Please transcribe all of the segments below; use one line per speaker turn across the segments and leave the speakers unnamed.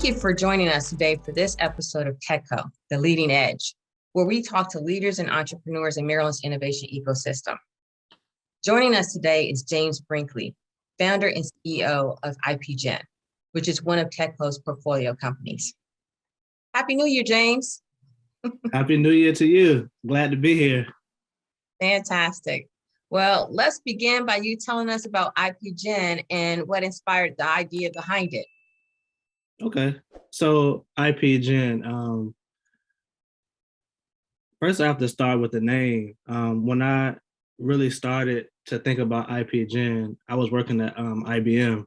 you for joining us today for this episode of TEDCO, The Leading Edge, where we talk to leaders and entrepreneurs in Maryland's innovation ecosystem. Joining us today is James Brinkley, founder and CEO of IPGen, which is one of TEDCO's portfolio companies. Happy New Year, James.
Happy New Year to you. Glad to be here.
Fantastic. Well, let's begin by you telling us about IPGen and what inspired the idea behind it.
Okay. So IPGen, first I have to start with the name. When I really started to think about IPGen, I was working at IBM.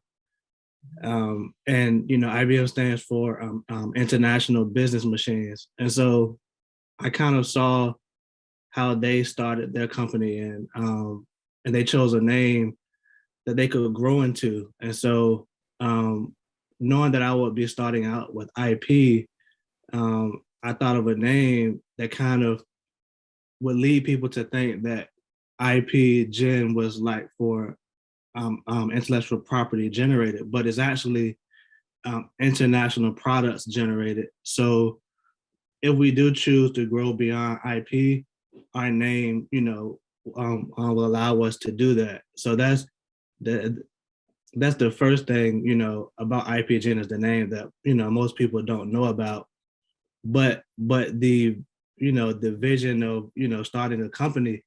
And, IBM stands for International Business Machines. And so I kind of saw how they started their company and they chose a name that they could grow into. And so knowing that I would be starting out with IP, I thought of a name that kind of would lead people to think that IPGen was like for intellectual property generated, but it's actually international products generated. So if we do choose to grow beyond IP, our name, will allow us to do that. So that's the first thing, about IPGen is the name that, most people don't know about. But the, the vision of, starting a company,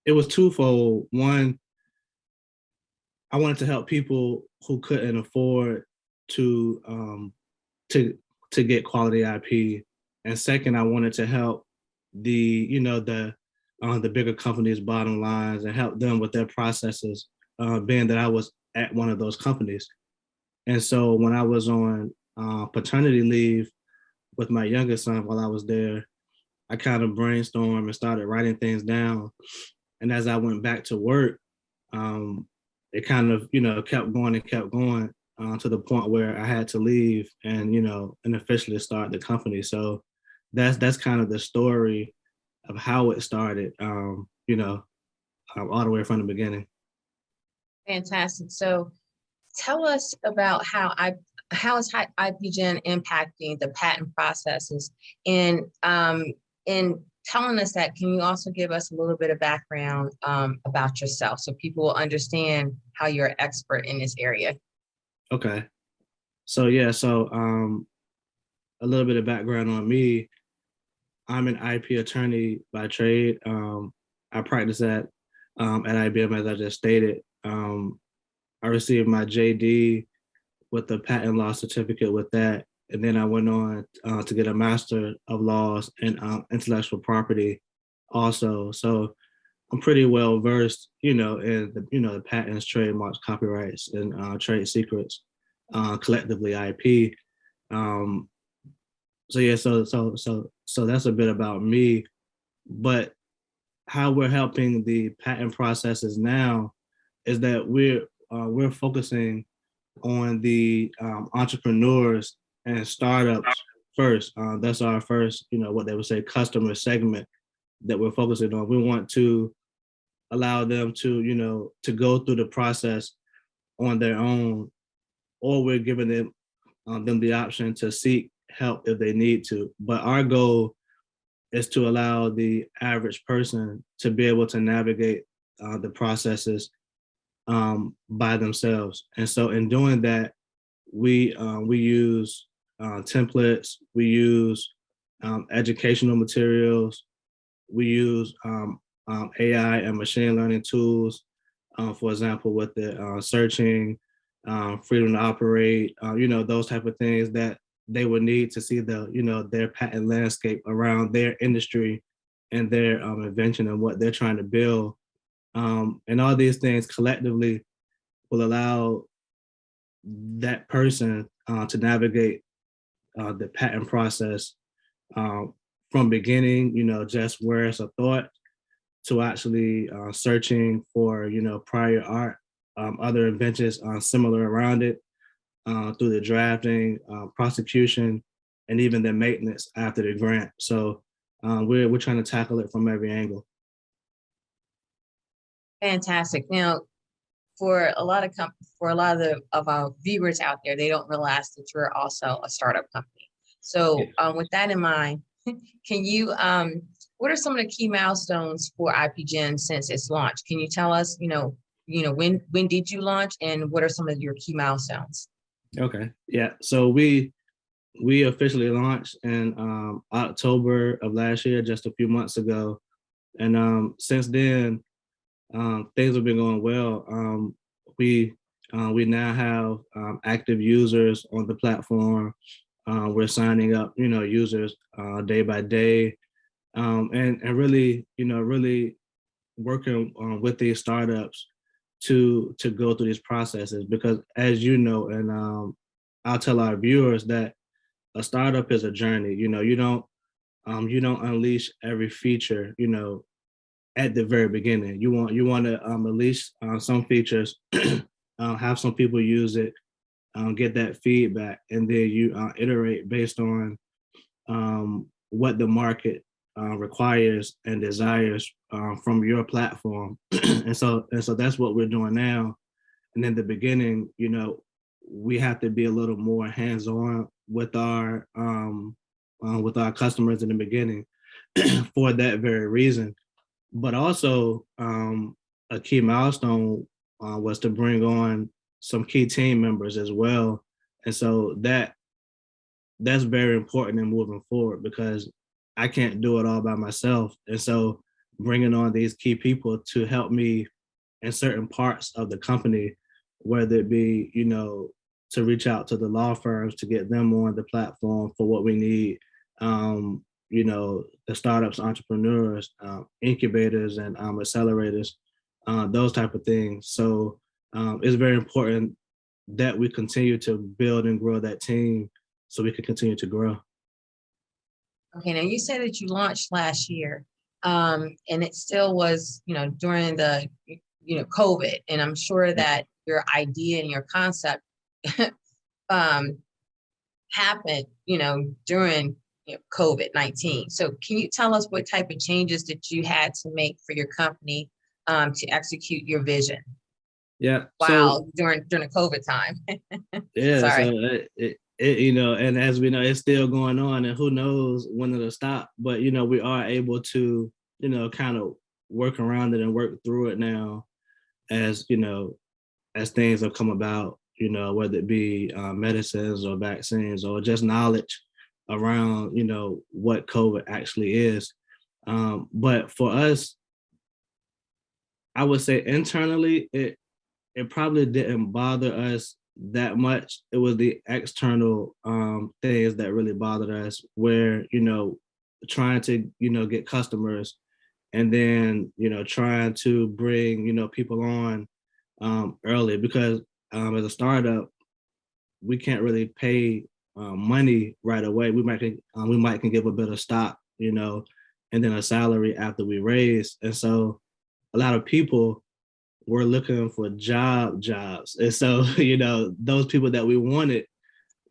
it was twofold. One, I wanted to help people who couldn't afford to get quality IP. And second, I wanted to help the bigger companies' bottom lines and help them with their processes, being that I was at one of those companies. And so when I was on paternity leave with my youngest son while I was there, I kind of brainstormed and started writing things down. And as I went back to work, it kind of, kept going to the point where I had to leave and officially start the company. So that's kind of the story of how it started, all the way from the beginning.
Fantastic. So tell us about how is IPGen impacting the patent processes? And in telling us that, can you also give us a little bit of background about yourself so people will understand how you're an expert in this area?
Okay. So a little bit of background on me. I'm an IP attorney by trade. I practice at IBM, as I just stated. I received my JD with a patent law certificate with that. And then I went on to get a Master of Laws in intellectual property also. So I'm pretty well versed, in the patents, trademarks, copyrights, and trade secrets, collectively IP. So that's a bit about me. But how we're helping the patent processes now is that we're focusing on the entrepreneurs and startups first. That's our first, what they would say, customer segment that we're focusing on. We want to allow them to, to go through the process on their own, or we're giving them the option to seek help if they need to. But our goal is to allow the average person to be able to navigate the processes by themselves. And so in doing that, we use templates, we use educational materials, we use AI and machine learning tools, for example, with the searching, freedom to operate, those type of things that they would need to see their patent landscape around their industry and their invention and what they're trying to build. And all these things collectively will allow that person to navigate the patent process from beginning, just where it's a thought, to actually searching for, prior art, other inventions similar around it, through the drafting, prosecution, and even the maintenance after the grant. So we're trying to tackle it from every angle.
Fantastic. Now, for a lot of of our viewers out there, they don't realize that you're also a startup company. So with that in mind, can you what are some of the key milestones for IPGen since its launch? Can you tell us, when did you launch and what are some of your key milestones?
Okay. Yeah. So we officially launched in October of last year, just a few months ago. And since then, things have been going well. We now have active users on the platform. We're signing up, users day by day, and really, really working with these startups to go through these processes. Because as you know, and I'll tell our viewers that a startup is a journey. You don't unleash every feature, at the very beginning. You want to release some features, have some people use it, get that feedback, and then you iterate based on what the market requires and desires from your platform. And so that's what we're doing now. And in the beginning, we have to be a little more hands-on with our customers in the beginning for that very reason. But also, a key milestone was to bring on some key team members as well. And so that's very important in moving forward, because I can't do it all by myself. And so bringing on these key people to help me in certain parts of the company, whether it be, to reach out to the law firms to get them on the platform for what we need, the startups, entrepreneurs, incubators, and accelerators, those type of things. So it's very important that we continue to build and grow that team so we can continue to grow.
Okay, now you said that you launched last year, and it still was, during the, COVID, and I'm sure that your idea and your concept happened, during COVID-19. So can you tell us what type of changes that you had to make for your company to execute your vision?
Yeah.
Wow, during the COVID time.
Yeah.
Sorry.
So and as we know, it's still going on, and who knows when it'll stop. But we are able to, kind of work around it and work through it now, as as things have come about. Whether it be medicines or vaccines or just knowledge around what COVID actually is. But for us, I would say internally, it probably didn't bother us that much. It was the external things that really bothered us, where trying to get customers, and then trying to bring people on early, because as a startup, we can't really pay money right away. We might can give a bit of stock, and then a salary after we raise. And so a lot of people were looking for jobs. And so, those people that we wanted,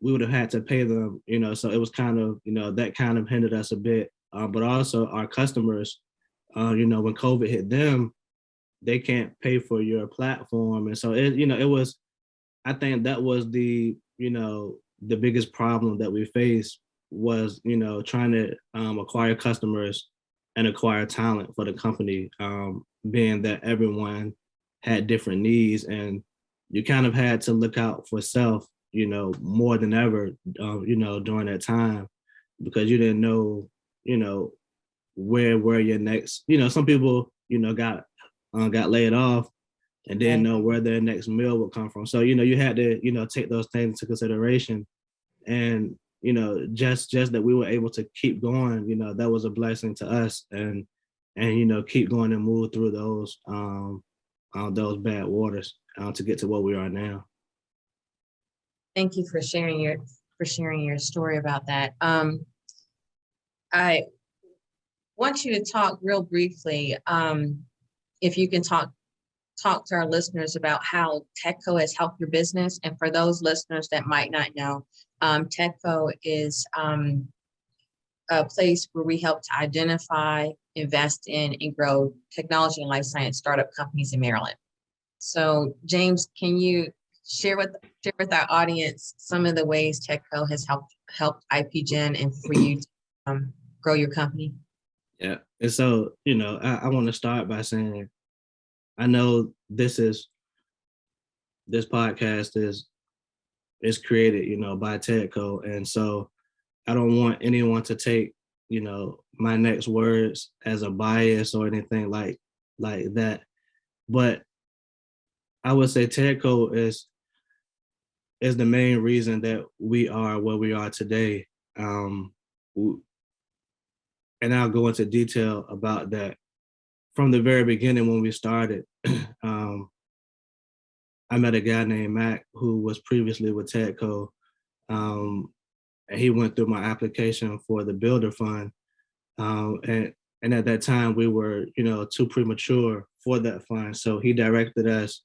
we would have had to pay them, so it was kind of, that kind of hindered us a bit. But also our customers, when COVID hit them, they can't pay for your platform. And so it was, I think that was the biggest problem that we faced, was, trying to acquire customers and acquire talent for the company, being that everyone had different needs, and you kind of had to look out for self, more than ever, during that time, because you didn't know, where your next, some people, got laid off and didn't know where their next meal would come from. So, you had to, take those things into consideration. And, just that we were able to keep going, that was a blessing to us, and keep going and move through those bad waters to get to where we are now.
Thank you for sharing your story about that. I want you to talk real briefly, if you can talk to our listeners about how TEDCO has helped your business. And for those listeners that might not know, TEDCO is a place where we help to identify, invest in, and grow technology and life science startup companies in Maryland. So James, can you share with our audience some of the ways TEDCO has helped IPGen and for you to grow your company?
Yeah. And so, I want to start by saying, I know this podcast is created, by TEDCO. And so I don't want anyone to take, my next words as a bias or anything like that. But I would say TEDCO is the main reason that we are where we are today. And I'll go into detail about that. From the very beginning when we started, I met a guy named Mac who was previously with TEDCO. And he went through my application for the Builder Fund. And at that time we were, too premature for that fund. So he directed us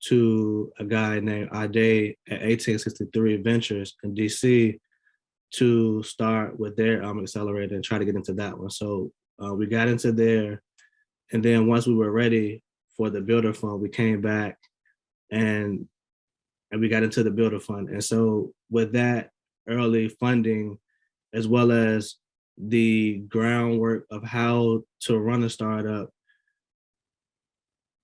to a guy named Ade at 1863 Ventures in DC to start with their accelerator and try to get into that one. So we got into there. And then once we were ready for the Builder Fund, we came back and we got into the Builder Fund. And so with that early funding, as well as the groundwork of how to run a startup,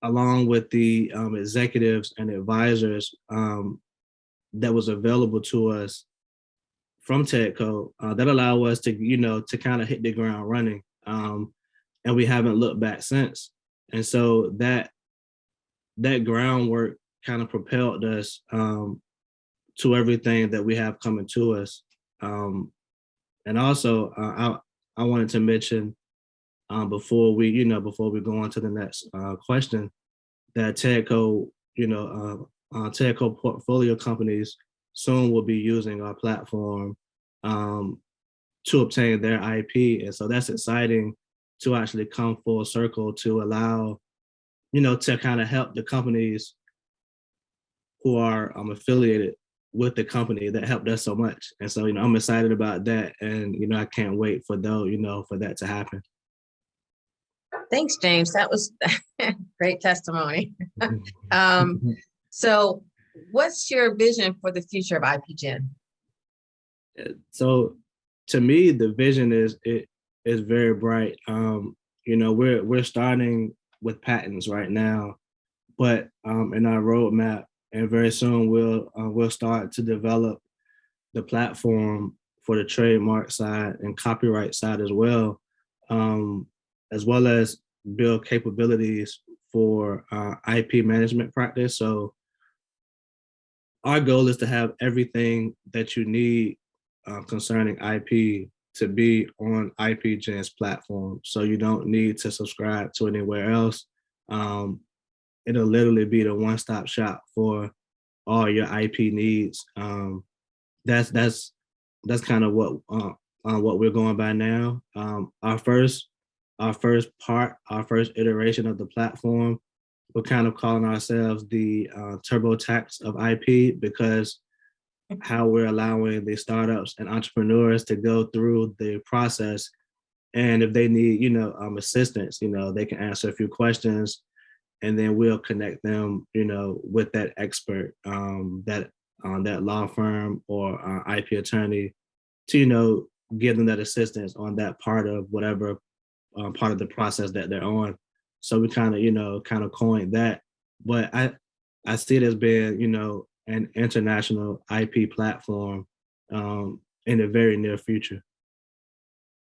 along with the executives and advisors that was available to us from TEDCO, that allow us to, to kind of hit the ground running. And we haven't looked back since. And so that groundwork kind of propelled us to everything that we have coming to us. And also, I wanted to mention before we go on to the next question, that TEDCO, TEDCO portfolio companies soon will be using our platform to obtain their IP. And so that's exciting to actually come full circle to allow, to kind of help the companies who are affiliated with the company that helped us so much. And so, I'm excited about that. And, I can't wait for for that to happen.
Thanks, James. That was great testimony. So what's your vision for the future of IPGen?
So to me, the vision is very bright. We're starting with patents right now, but in our roadmap, and very soon we'll start to develop the platform for the trademark side and copyright side as well as build capabilities for IP management practice. So our goal is to have everything that you need concerning IP to be on IPGen's platform. So you don't need to subscribe to anywhere else. It'll literally be the one-stop shop for all your IP needs. That's kind of what we're going by now. Our first iteration of the platform, we're kind of calling ourselves the TurboTax of IP, because how we're allowing the startups and entrepreneurs to go through the process, and if they need assistance, they can answer a few questions, and then we'll connect them with that expert, that law firm or IP attorney to give them that assistance on that part of whatever part of the process that they're on. So we kind of coined that, but I see it as being an international IP platform in the very near future.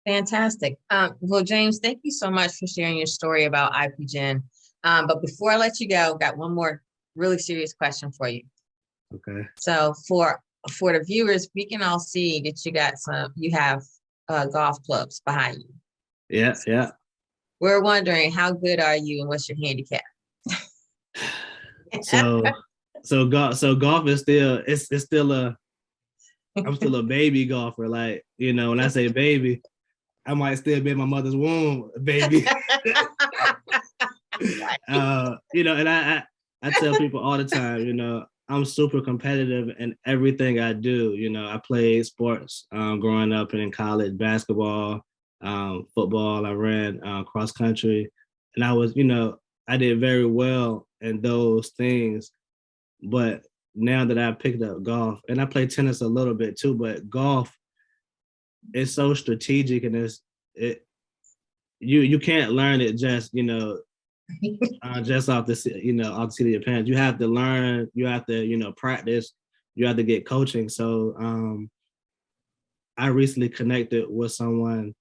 Fantastic. Well, James, thank you so much for sharing your story about IPGen. But before I let you go, got one more really serious question for you.
Okay.
So for the viewers, we can all see that you have golf clubs behind you.
Yeah.
We're wondering, how good are you and what's your handicap?
So golf is still it's still I'm still a baby golfer. Like, when I say baby, I might still be in my mother's womb, baby. And I tell people all the time, I'm super competitive in everything I do. I played sports growing up and in college, basketball, football. I ran cross country, and I was, I did very well and those things. But now that I picked up golf, and I play tennis a little bit too, but golf is so strategic, and you can't learn it just just off the off the seat of your pants. You have to learn. You have to practice. You have to get coaching. So I recently connected with someone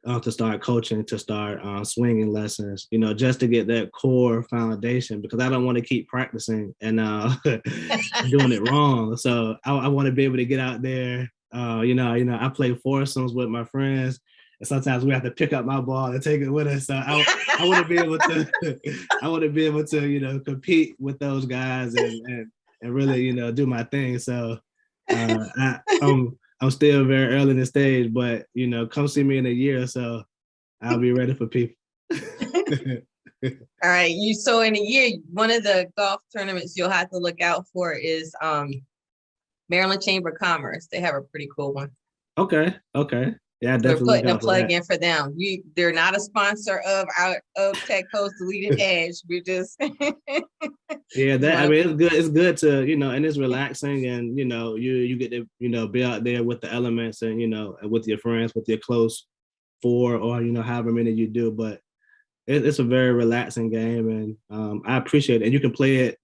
to start coaching, to start swinging lessons, just to get that core foundation, because I don't want to keep practicing and doing it wrong. So I want to be able to get out there. I play foursomes with my friends, and sometimes we have to pick up my ball and take it with us. So I want to be able to, I want to be able to, compete with those guys and really, do my thing. So I'm still very early in the stage, but come see me in a year or so. I'll be ready for people.
All right. So in a year, one of the golf tournaments you'll have to look out for is Maryland Chamber of Commerce. They have a pretty cool one.
Okay. Yeah,
We're
definitely.
putting a plug in for them. They're not a sponsor of TEDCO's The Leading Edge. We're just
yeah. It's good. It's good to and it's relaxing, and you get to be out there with the elements, and with your friends, with your close four, or however many you do. But it's a very relaxing game, and I appreciate it. And you can play it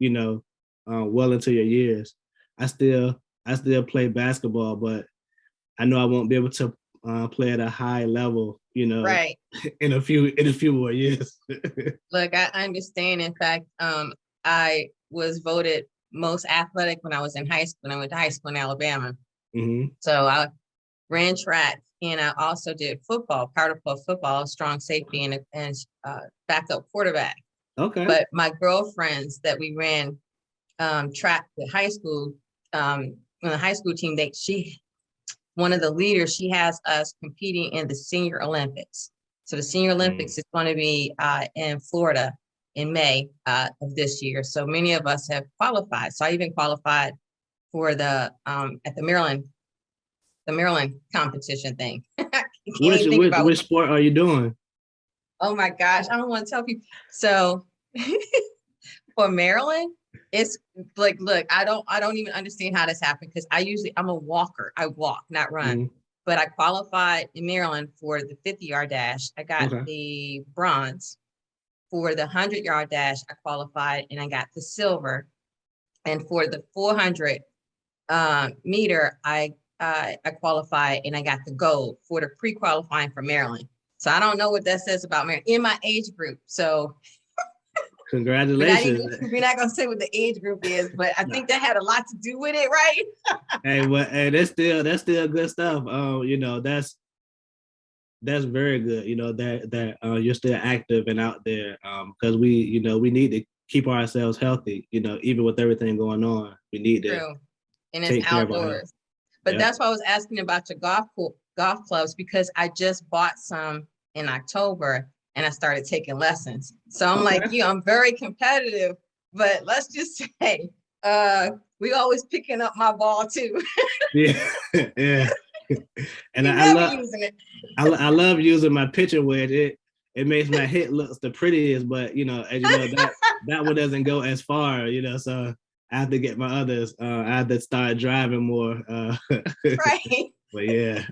well into your years. I still play basketball, but I know I won't be able to play at a high level,
right.
in a few more years.
Look, I understand. In fact, I was voted most athletic when I was in high school. I went to high school in Alabama.
Mm-hmm.
So I ran track, and I also did football, powder puff football, strong safety, and backup quarterback.
Okay.
But my girlfriends that we ran track at high school, on the high school team, one of the leaders, she has us competing in the Senior Olympics. So the Senior Olympics is going to be in Florida in May of this year. So many of us have qualified. So I even qualified for the at the Maryland competition thing.
Which sport are you doing?
Oh my gosh, I don't want to tell people. So for Maryland, it's like, look, I don't even understand how this happened, because I'm a walker. I walk, not run. Mm-hmm. But I qualified in Maryland for the 50-yard dash. I got the bronze. For the 100-yard dash, I qualified and I got the silver. And for the 400 meter, I qualified and I got the gold for the pre-qualifying for Maryland. So I don't know what that says about Maryland in my age group. So
congratulations.
We're not gonna say what the age group is, but I think that had a lot to do with it, right?
Hey, that's still good stuff. That's very good. That you're still active and out there. Because we need to keep ourselves healthy. Even with everything going on, we need to.
True. And it's outdoors. But that's why I was asking about your golf clubs, because I just bought some in October. And I started taking lessons. So I'm like, I'm very competitive, but let's just say, we always picking up my ball too.
yeah. And I love using it. I love using my pitching wedge. It makes my hit look the prettiest, but as you know, that one doesn't go as far. So I have to get my others. I have to start driving more.
Right.
But yeah.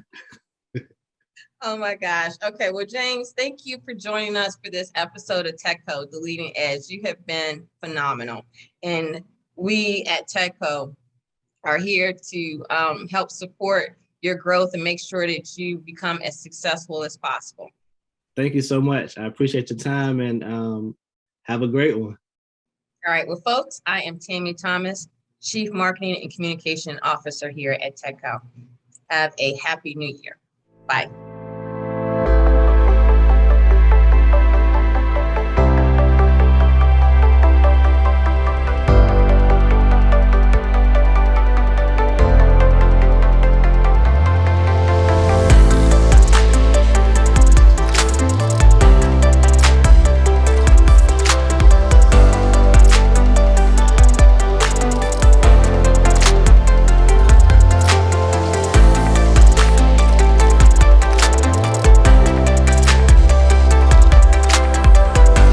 Oh my gosh. Okay. Well, James, thank you for joining us for this episode of TEDCO, The Leading Edge. You have been phenomenal. And we at TEDCO are here to help support your growth and make sure that you become as successful as possible.
Thank you so much. I appreciate your time, and have a great one.
All right. Well, folks, I am Tammi Thomas, Chief Marketing and Communication Officer here at TEDCO. Have a happy new year. Bye.